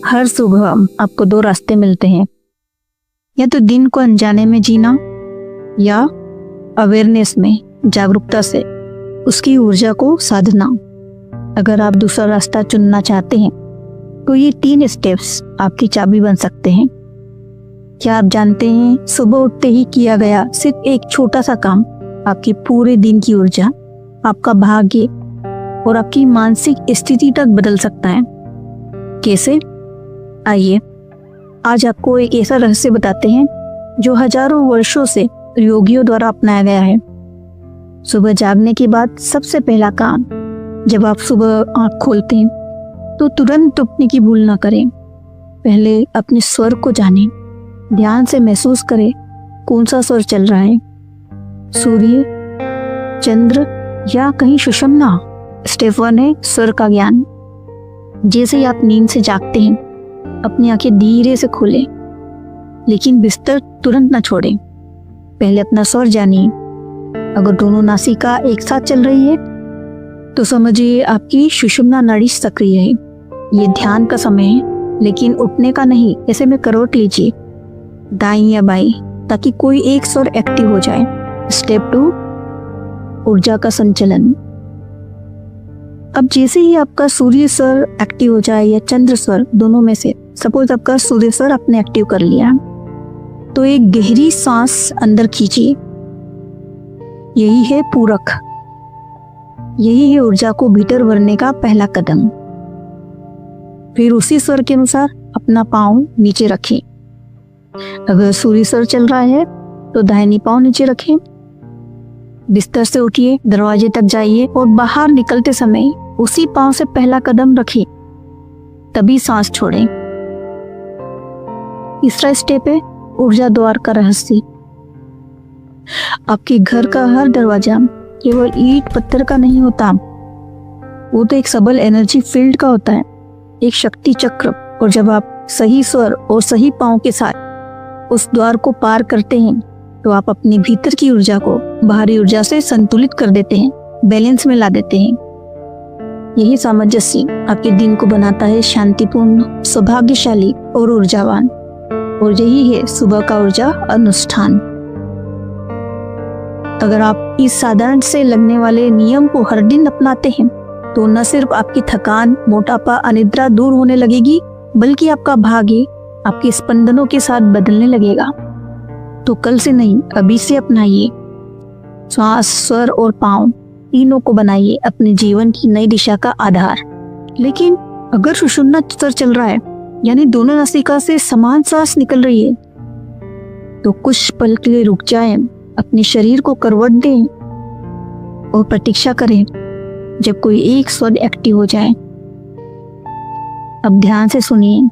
हर सुबह आपको दो रास्ते मिलते हैं, या तो दिन को अनजाने में जीना या अवेयरनेस में जागरूकता से उसकी ऊर्जा को साधना। अगर आप दूसरा रास्ता चुनना चाहते हैं तो ये 3 स्टेप्स आपकी चाबी बन सकते हैं। क्या आप जानते हैं, सुबह उठते ही किया गया सिर्फ एक छोटा सा काम आपके पूरे दिन की ऊर्जा, आपका भाग्य और आपकी मानसिक स्थिति तक बदल सकता है। कैसे? आइए आज आपको एक ऐसा रहस्य बताते हैं जो हजारों वर्षों से योगियों द्वारा अपनाया गया है। सुबह जागने के बाद सबसे पहला काम, जब आप सुबह आंख खोलते हैं तो तुरंत उठने की भूल ना करें। पहले अपने स्वर को जानें, ध्यान से महसूस करें कौन सा स्वर चल रहा है, सूर्य, चंद्र या कहीं सुषुम्ना। स्टेप 1 है स्वर का ज्ञान। जैसे ही आप नींद से जागते हैं अपनी आंखें धीरे से खोलें, लेकिन बिस्तर तुरंत ना छोड़ें। पहले अपना स्वर जानिए। अगर दोनों नासिका एक साथ चल रही है तो समझिए आपकी सुषुम्ना नाड़ी सक्रिय है। ये ध्यान का समय है, लेकिन उठने का नहीं। ऐसे में करवट लीजिए, दाईं या बाईं, ताकि कोई एक स्वर एक्टिव हो जाए। स्टेप 2 ऊर्जा का संचलन। अब जैसे ही आपका सूर्य स्वर एक्टिव हो जाए या चंद्र स्वर, दोनों में से सपोज आपका सूर्य स्वर आपने एक्टिव कर लिया, तो एक गहरी सांस अंदर खींचिए। यही है पूरक, यही है ऊर्जा को भीतर भरने का पहला कदम। फिर उसी स्वर के अनुसार अपना पाँव नीचे रखें। अगर सूर्य स्वर चल रहा है तो दाहिनी पाँव नीचे रखें। बिस्तर से उठिए, दरवाजे तक जाइए और बाहर निकलते समय उसी पाँव से पहला कदम रखें, तभी सांस छोड़ें। तीसरा स्टेप है ऊर्जा द्वार का रहस्य। आपके घर का हर दरवाजा केवल ईंट पत्थर का नहीं होता, वो तो एक सबल एनर्जी फील्ड का होता है, एक शक्ति चक्र। और जब आप सही स्वर और सही पाँव के साथ उस द्वार को पार करते हैं तो आप अपने भीतर की ऊर्जा को बाहरी ऊर्जा से संतुलित कर देते हैं, बैलेंस में ला देते हैं। यही सामंजस्य आपके दिन को बनाता है शांतिपूर्ण, सौभाग्यशाली और ऊर्जावान। और यही है सुबह का ऊर्जा अनुष्ठान। अगर आप इस साधारण से लगने वाले नियम को हर दिन अपनाते हैं तो न सिर्फ आपकी थकान, मोटापा, अनिद्रा दूर होने लगेगी, बल्कि आपका भाग्य आपके स्पंदनों के साथ बदलने लगेगा। तो कल से नहीं, अभी से अपनाइए। श्वास, स्वर और पाँव तीनों को बनाइए अपने जीवन की नई दिशा का आधार। लेकिन अगर सुषुम्ना स्वर चल रहा है, यानी दोनों नासिका से समान सांस निकल रही है, तो कुछ पल के लिए रुक जाएं, अपने शरीर को करवट दें और प्रतीक्षा करें जब कोई एक स्वर एक्टिव हो जाए। अब ध्यान से सुनिए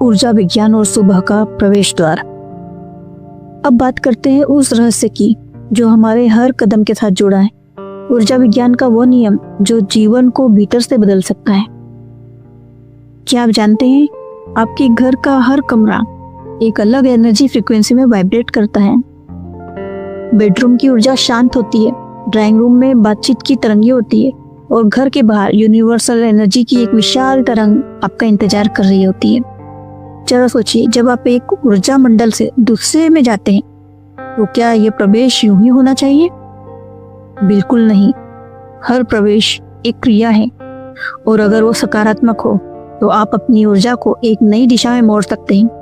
ऊर्जा विज्ञान और सुबह का प्रवेश द्वार। अब बात करते हैं उस रहस्य की जो हमारे हर कदम के साथ जुड़ा है। ऊर्जा विज्ञान का वो नियम जो जीवन को भीतर से बदल सकता है। क्या आप जानते हैं, आपके घर का हर कमरा एक अलग एनर्जी फ्रीक्वेंसी में वाइब्रेट करता है। बेडरूम की ऊर्जा शांत होती है, ड्राइंग रूम में बातचीत की तरंगें होती है और घर के बाहर यूनिवर्सल एनर्जी की एक विशाल तरंग आपका इंतजार कर रही होती है। जरा सोचिए, जब आप एक ऊर्जा मंडल से दूसरे में जाते हैं तो क्या यह प्रवेश यूं ही होना चाहिए? बिल्कुल नहीं। हर प्रवेश एक क्रिया है, और अगर वो सकारात्मक हो तो आप अपनी ऊर्जा को एक नई दिशा में मोड़ सकते हैं।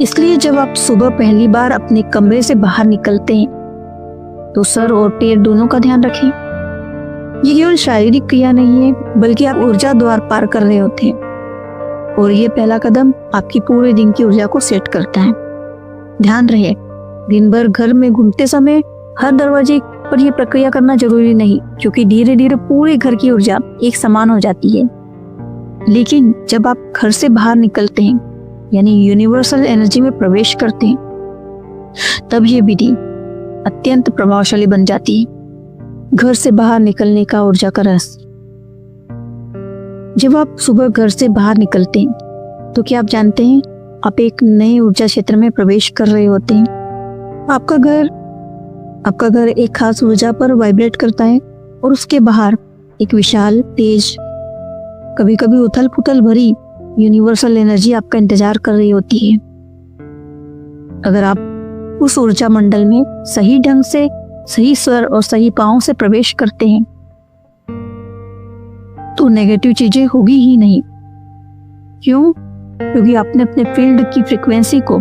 इसलिए जब आप सुबह पहली बार अपने कमरे से बाहर निकलते हैं तो सर और पैर दोनों का ध्यान रखें। ये केवल शारीरिक क्रिया नहीं है, बल्कि आप ऊर्जा द्वार पार कर रहे होते हैं, और ये पहला कदम आपकी पूरे दिन की ऊर्जा को सेट करता है। ध्यान रहे, दिन भर घर में घूमते समय हर दरवाजे पर यह प्रक्रिया करना जरूरी नहीं, क्योंकि धीरे धीरे पूरे घर की ऊर्जा एक समान हो जाती है। लेकिन जब आप घर से बाहर निकलते हैं, यानी यूनिवर्सल एनर्जी में प्रवेश करते हैं, तब यह विधि अत्यंत प्रभावशाली बन जाती है। घर से बाहर निकलने का ऊर्जा का रहस्य। जब आप सुबह घर से बाहर निकलते हैं तो क्या आप जानते हैं, आप एक नए ऊर्जा क्षेत्र में प्रवेश कर रहे होते हैं। आपका घर एक खास ऊर्जा पर वाइब्रेट करता है, और उसके बाहर एक विशाल, तेज, कभी कभी उथल पुथल भरी यूनिवर्सल एनर्जी आपका इंतजार कर रही होती है। अगर आप उस ऊर्जा मंडल में सही ढंग से, सही स्वर और सही पाँव से प्रवेश करते हैं तो नेगेटिव चीजें होगी ही नहीं। क्यों? क्योंकि आपने अपने फील्ड की फ्रीक्वेंसी को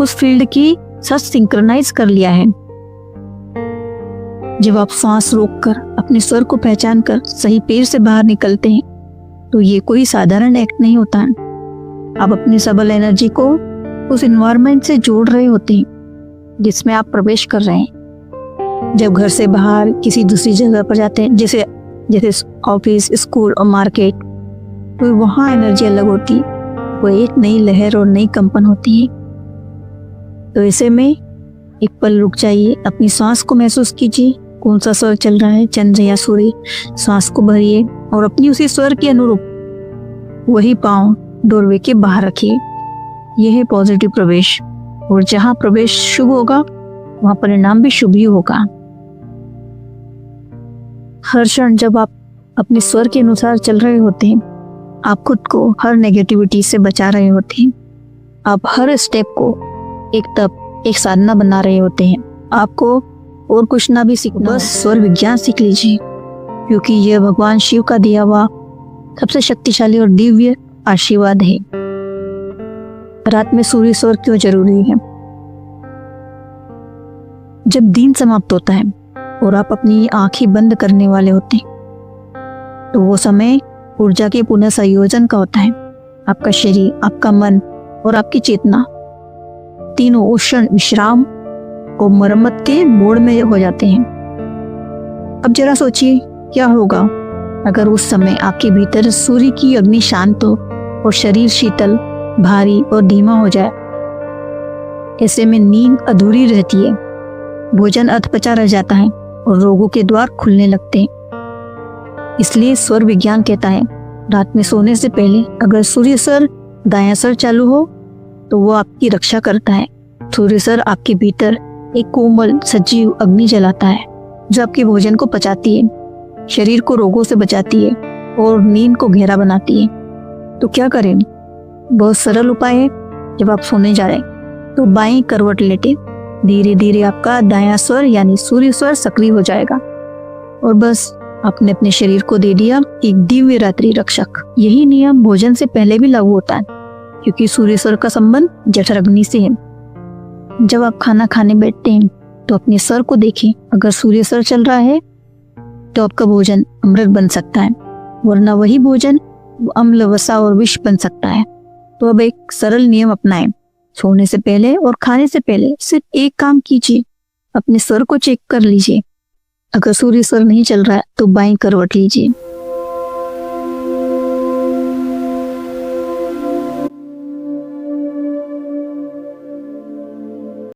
उस फील्ड की साथ सिंक्रोनाइज कर लिया है। जब आप सांस रोककर अपने स्वर को पहचान कर सही पैर से बाहर निकलते हैं तो ये कोई साधारण एक्ट नहीं होता है। आप अपनी सबल एनर्जी को उस एनवायरनमेंट से जोड़ रहे होते हैं जिसमें आप प्रवेश कर रहे हैं। जब घर से बाहर किसी दूसरी जगह पर जाते हैं, जैसे ऑफिस, स्कूल और मार्केट, तो वहाँ एनर्जी अलग होती है, वो एक नई लहर और नई कंपन होती है। तो ऐसे में एक पल रुक जाइए, अपनी सांस को महसूस कीजिए, कौन सा स्वर चल रहा है, चंद्र या सूर्य। सांस को भरिए और अपनी उसी स्वर के अनुरूप वही पाँव डोरवे के बाहर रखिए। यह है पॉजिटिव प्रवेश, और जहाँ प्रवेश शुभ होगा वहाँ परिणाम भी शुभ ही होगा। हर क्षण जब आप अपने स्वर के अनुसार चल रहे होते हैं, आप खुद को हर नेगेटिविटी से बचा रहे होते हैं। आप हर स्टेप को एक तप, एक साधना बना रहे होते हैं। आपको और कुछ ना भी सीखना, बस स्वर विज्ञान सीख लीजिए, क्योंकि यह भगवान शिव का दिया हुआ सबसे शक्तिशाली और दिव्य आशीर्वाद है। रात में सूर्य स्वर क्यों जरूरी है? जब दिन समाप्त होता है और आप अपनी आंखें बंद करने वाले होते हैं तो वो समय ऊर्जा के पुनः संयोजन का होता है। आपका शरीर, आपका मन और आपकी चेतना तीनों उस क्षण विश्राम और मरम्मत के मोड में हो जाते हैं। अब जरा सोचिए क्या होगा अगर उस समय आपके भीतर सूर्य की अग्नि शांत हो और शरीर शीतल, भारी और धीमा हो जाए। ऐसे में नींद अधूरी रहती है, भोजन अधपचा रह जाता है और रोगों के द्वार खुलने लगते हैं। इसलिए स्वर विज्ञान कहता है, रात में सोने से पहले अगर सूर्य स्वर दायां स्वर चालू हो तो वो आपकी रक्षा करता है। सूर्य स्वर आपके भीतर एक कोमल सजीव अग्नि जलाता है जो आपके भोजन को पचाती है, शरीर को रोगों से बचाती है और नींद को गहरा बनाती है। तो क्या करें? बहुत सरल उपाय है। जब आप सोने जा रहे हैं तो बाएं करवट लेटे धीरे धीरे आपका दायां स्वर यानी सूर्य स्वर सक्रिय हो जाएगा और बस आपने अपने शरीर को दे दिया एक दिव्य रात्रि रक्षक। यही नियम भोजन से पहले भी लागू होता है, क्योंकि सूर्य स्वर का संबंध जठर अग्नि से है। जब आप खाना खाने बैठते हैं तो अपने स्वर को देखें। अगर सूर्य स्वर चल रहा है तो आपका भोजन अमृत बन सकता है, वरना वही भोजन अम्ल, वसा और विष बन सकता है। तो अब एक सरल नियम अपनाएं। सोने से पहले और खाने से पहले सिर्फ एक काम कीजिए, अपने स्वर को चेक कर लीजिए। अगर सूर्य स्वर नहीं चल रहा है तो बाईं करवट लीजिए।